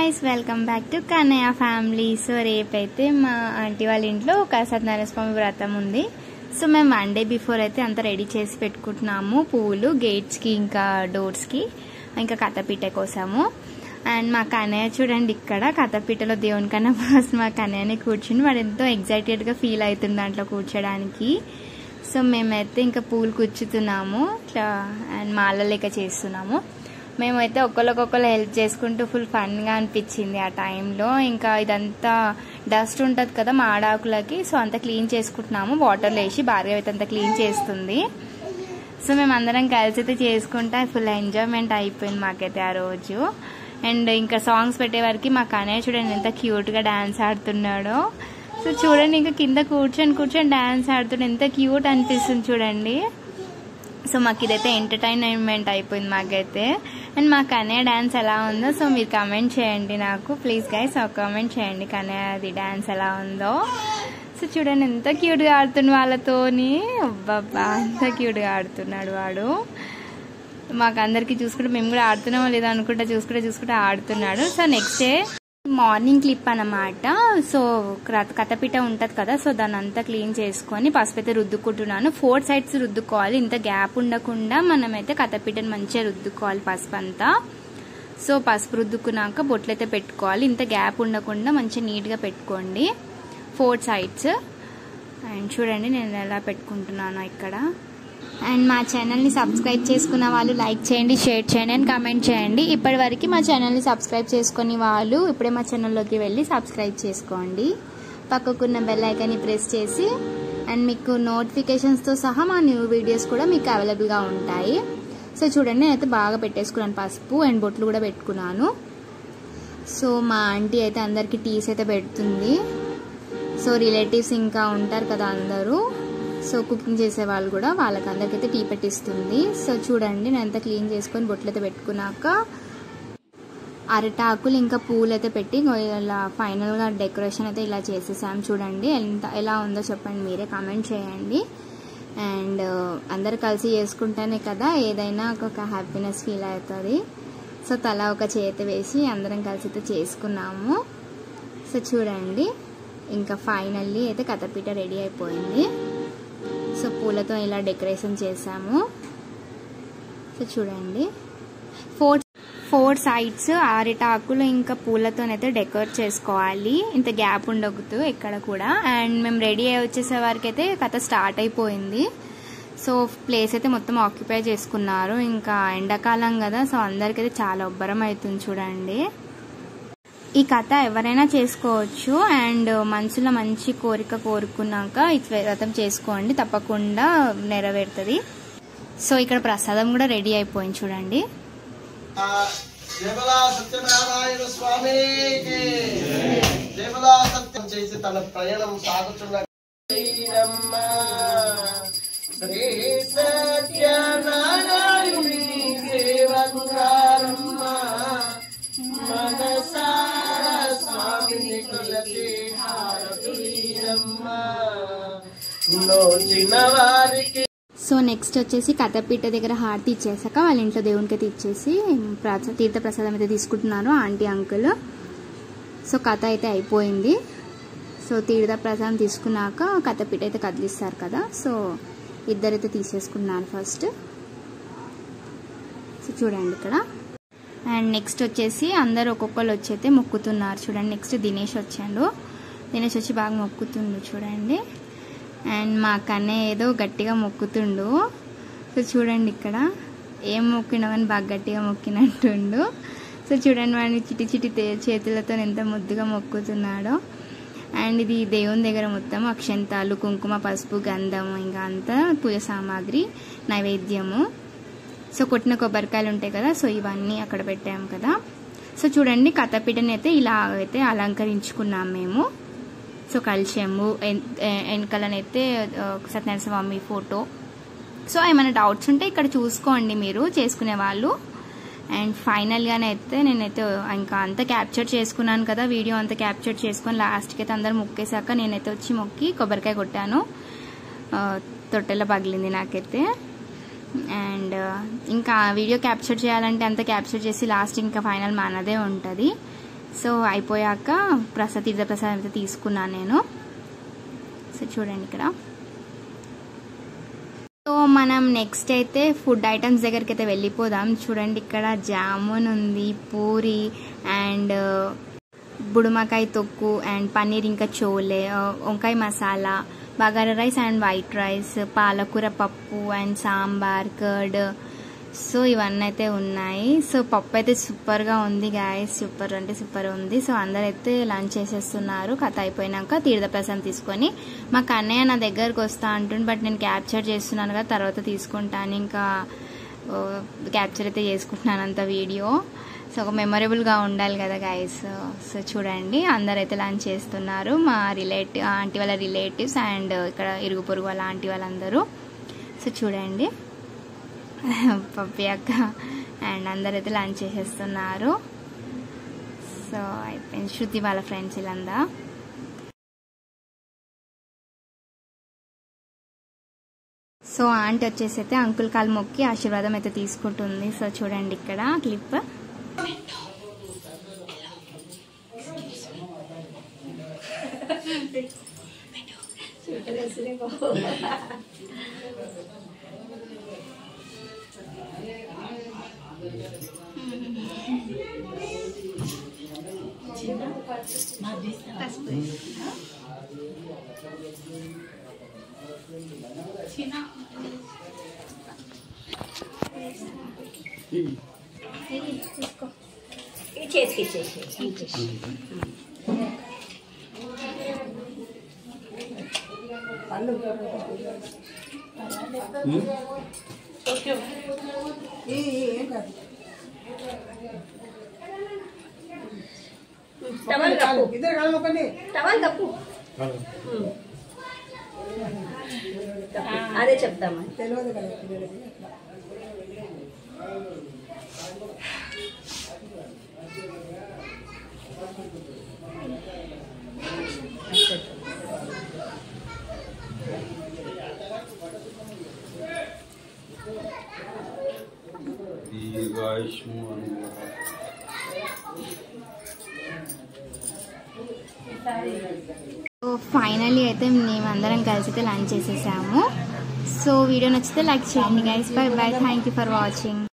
guys, welcome back to Kannaya family. So రేపైతే మా aunty వాళ్ళ ఇంట్లో ఒక సత్యనారాయణ స్వామి వ్రతం ఉంది. సో మేము 1 day బిఫోర్ అయితే అంతా రెడీ చేసి పెట్టుకుంటున్నాము. పువ్వులు గేట్స్ కి ఇంకా డోర్స్ కి ఇంకా కథపీట కోసము. అండ్ మా కన్నయ్య చూడండి ఇక్కడ కథపీటలో దేవుని కన్నా ఫస్ట్ మా కన్నయ్యని కూర్చుని వాడు ఎంతో ఎగ్జైటెడ్ గా ఫీల్ అవుతుంది దాంట్లో కూర్చోడానికి. సో మేమైతే ఇంకా పూలు కూర్చుతున్నాము ఇట్లా అండ్ మాల లెక్క చేస్తున్నాము. మేమైతే ఒకళ్ళకొకళ్ళు హెల్ప్ చేసుకుంటూ ఫుల్ ఫన్గా అనిపించింది ఆ టైంలో. ఇంకా ఇదంతా డస్ట్ ఉంటుంది కదా మాడాకులకి, సో అంతా క్లీన్ చేసుకుంటున్నాము. వాటర్లో వేసి భార్గవి అయితే అంతా క్లీన్ చేస్తుంది. సో మేము అందరం కలిసి అయితే చేసుకుంటా ఫుల్ ఎంజాయ్మెంట్ అయిపోయింది మాకైతే ఆ రోజు. అండ్ ఇంకా సాంగ్స్ పెట్టే వరకు మా కన్నయ్య చూడండి ఎంత క్యూట్గా డాన్స్ ఆడుతున్నాడో. సో చూడండి ఇంకా కింద కూర్చొని డాన్స్ ఆడుతుండే ఎంత క్యూట్ అనిపిస్తుంది చూడండి. సో మాకు ఇదైతే ఎంటర్టైన్మెంట్ అయిపోయింది మాకైతే. అండ్ మా కన్నయ్య డాన్స్ ఎలా ఉందో సో మీరు కమెంట్ చేయండి నాకు ప్లీజ్ గైస్, కామెంట్ చేయండి కన్నయ్యది డాన్స్ ఎలా ఉందో. సో చూడండి ఎంత క్యూట్గా ఆడుతుంది వాళ్ళతోని, అబ్బబ్బా ఎంత క్యూట్గా ఆడుతున్నాడు వాడు. మాకు అందరికి చూసుకుంటే మేము కూడా ఆడుతున్నామో లేదా అనుకుంటా చూసుకుంటే ఆడుతున్నాడు. So next day morning clip అన్నమాట. సో కథపీట ఉంటుంది కదా, సో దాన్ని అంతా క్లీన్ చేసుకొని పసుపు అయితే రుద్దుకుంటున్నాను. 4 sides రుద్దుకోవాలి, ఇంత గ్యాప్ ఉండకుండా మనమైతే కథపీటని మంచిగా రుద్దుకోవాలి పసుపు అంతా. సో పసుపు రుద్దుకున్నాక బొట్లు అయితే పెట్టుకోవాలి, ఇంత గ్యాప్ ఉండకుండా మంచిగా నీట్గా పెట్టుకోండి 4 sides. అండ్ చూడండి నేను ఎలా పెట్టుకుంటున్నాను ఇక్కడ. అండ్ మా ఛానల్ని సబ్స్క్రైబ్ చేసుకున్న వాళ్ళు లైక్ చేయండి, షేర్ చేయండి అండ్ కామెంట్ చేయండి. ఇప్పటి వరకు మా ఛానల్ని సబ్స్క్రైబ్ చేసుకుని వాళ్ళు ఇప్పుడే మా ఛానల్లోకి వెళ్ళి సబ్స్క్రైబ్ చేసుకోండి. పక్కకున్న బెల్ ఐకాన్ని ప్రెస్ చేసి అండ్ మీకు నోటిఫికేషన్స్తో సహా మా న్యూ వీడియోస్ కూడా మీకు అవైలబుల్గా ఉంటాయి. సో చూడండి నేనైతే బాగా పెట్టేసుకున్నాను పసుపు అండ్ బొట్లు కూడా పెట్టుకున్నాను. సో మా ఆంటీ అయితే అందరికీ టీస్ అయితే పెడుతుంది. సో రిలేటివ్స్ ఇంకా ఉంటారు కదా అందరూ, సో కుకింగ్ చేసే వాళ్ళు కూడా వాళ్ళకి అందరికైతే టీ పెట్టిస్తుంది. సో చూడండి నేను అంతా క్లీన్ చేసుకొని బొట్లు అయితే పెట్టుకున్నాక అరటాకులు ఇంకా పూలు అయితే పెట్టి ఇలా ఫైనల్గా డెకరేషన్ అయితే ఇలా చేసేసాం. చూడండి ఎలా ఉందో చెప్పండి, మీరే కామెంట్ చేయండి. అండ్ అందరు కలిసి చేసుకుంటేనే కదా ఏదైనా ఒక హ్యాపీనెస్ ఫీల్ అవుతుంది. సో తలా ఒక చేతి వేసి అందరం కలిసి అయితే చేసుకున్నాము. సో చూడండి ఇంకా ఫైనల్లీ అయితే కథపీట రెడీ అయిపోయింది. సో పూలతో ఇలా డెకరేషన్ చేసాము. సో చూడండి 4 sides అరిటాకులు ఇంకా పూలతోనైతే డెకరేట్ చేసుకోవాలి, ఇంత గ్యాప్ ఉండకూడదు ఎక్కడ కూడా. అండ్ మేము రెడీ అయ్యి వచ్చేసే వరకు అయితే కథ స్టార్ట్ అయిపోయింది. సో ప్లేస్ అయితే మొత్తం ఆక్యుపై చేసుకున్నారు. ఇంకా ఎండాకాలం కదా, సో అందరికైతే చాలా ఉబ్బరం అవుతుంది చూడండి. ఈ కథ ఎవరైనా చేసుకోవచ్చు అండ్ మనసులో మంచి కోరిక కోరుకున్నాక ఈ వ్రతం చేసుకోండి, తప్పకుండా నెరవేరుతుంది. సో ఇక్కడ ప్రసాదం కూడా రెడీ అయిపోయింది చూడండి. తన ప్రయాణం సాగుతున్న సో నెక్స్ట్ వచ్చేసి కథపీట దగ్గర హారతి ఇచ్చేసాక వాళ్ళ ఇంట్లో దేవునికి అయితే ఇచ్చేసి తీర్థ ప్రసాదం అయితే తీసుకుంటున్నారు ఆంటీ అంకుల్. సో కథ అయితే అయిపోయింది. సో తీర్థ ప్రసాదం తీసుకున్నాక కథపీట అయితే కదిలిస్తారు కదా, సో ఇద్దరైతే తీసేసుకున్నారు ఫస్ట్. సో చూడండి ఇక్కడ. అండ్ నెక్స్ట్ వచ్చేసి అందరు ఒక్కొక్కరు వచ్చి అయితే మొక్కుతున్నారు చూడండి. నెక్స్ట్ దినేష్ వచ్చి బాగా మొక్కుతుండు చూడండి. అండ్ మా కన్నయ్య ఏదో గట్టిగా మొక్కుతుండు. సో చూడండి ఇక్కడ ఏం మొక్కినామని బాగా గట్టిగా మొక్కినట్టుండు. సో చూడండి వాడిని చిటి చేతులతో ఎంత ముద్దుగా మొక్కుతున్నాడో. అండ్ ఇది దేవుని దగ్గర మొత్తం అక్షంతాలు, కుంకుమ, పసుపు, గంధం ఇంకా అంతా పూజ సామాగ్రి, నైవేద్యము. సో కొట్టిన కొబ్బరికాయలు ఉంటాయి కదా, సో ఇవన్నీ అక్కడ పెట్టాము కదా. సో చూడండి కథపీటని అయితే ఇలా అయితే అలంకరించుకున్నాం మేము. సో కలిసాము వెనకాలనైతే సత్యనారాయణ స్వామి ఫోటో. సో ఏమైనా డౌట్స్ ఉంటే ఇక్కడ చూసుకోండి మీరు చేసుకునే వాళ్ళు. అండ్ ఫైనల్గానైతే నేనైతే ఇంకా అంతా క్యాప్చర్ చేసుకున్నాను కదా, వీడియో అంతా క్యాప్చర్ చేసుకొని లాస్ట్కి అయితే అందరు మొక్కేశాక నేనైతే వచ్చి మొక్కి కొబ్బరికాయ కొట్టాను. తొట్టెలో పగిలింది నాకైతే. అండ్ ఇంకా వీడియో క్యాప్చర్ చేయాలంటే అంత క్యాప్చర్ చేసి లాస్ట్ ఇంకా ఫైనల్ మనదే ఉంటుంది. సో అయిపోయాక తీర్థ ప్రసాదం అయితే తీసుకున్నాను నేను. సో చూడండి ఇక్కడ. సో మనం నెక్స్ట్ అయితే ఫుడ్ ఐటమ్స్ దగ్గరికి అయితే వెళ్ళిపోదాం. చూడండి ఇక్కడ జామున్ ఉంది, పూరి అండ్ బుడుమకాయ తొక్కు అండ్ పన్నీర్, ఇంకా చోలే, వంకాయ masala, bagara rice and white rice, పాలకూర పప్పు అండ్ సాంబార్, కర్డ్. సో ఇవన్నీ అయితే ఉన్నాయి. సో పప్పు అయితే సూపర్గా ఉంది గాయస్, సూపర్ అంటే సూపర్ ఉంది. సో అందరైతే లంచ్ చేసేస్తున్నారు. కథ అయిపోయినాక తీర్థప్రసాదం తీసుకొని మా కన్నయ్య నా దగ్గరకు వస్తా అంటుంది, బట్ నేను క్యాప్చర్ చేస్తున్నాను కదా, తర్వాత తీసుకుంటాను. ఇంకా క్యాప్చర్ అయితే చేసుకుంటున్నాను అంత వీడియో. సో ఒక మెమొరబుల్గా ఉండాలి కదా గాయస్. సో చూడండి అందరైతే లంచ్ చేస్తున్నారు, మా ఆంటీ వాళ్ళ రిలేటివ్స్ అండ్ ఇక్కడ ఇరుగు పొరుగు వాళ్ళ ఆంటీ వాళ్ళందరూ. సో చూడండి పప్పి అక్క అండ్ అందరైతే లంచ్ చేసేస్తున్నారు. సో అయిపోయింది. శృతి వాళ్ళ ఫ్రెండ్స్ వీళ్ళందా. సో ఆంటీ వచ్చేసి అయితే అంకుల్ కాలు మొక్కి ఆశీర్వాదం అయితే తీసుకుంటుంది. సో చూడండి ఇక్కడ క్లిప్. చేతికి టవల్ కప్పు అదే చెప్తామా తెలియదు కదా. సో ఫైనలీ అయితే మేమందరం కలిసి అయితే లంచ్ చేసేసాము. సో వీడియో నచ్చితే లైక్ చేయండి guys. By by. Thank you for watching.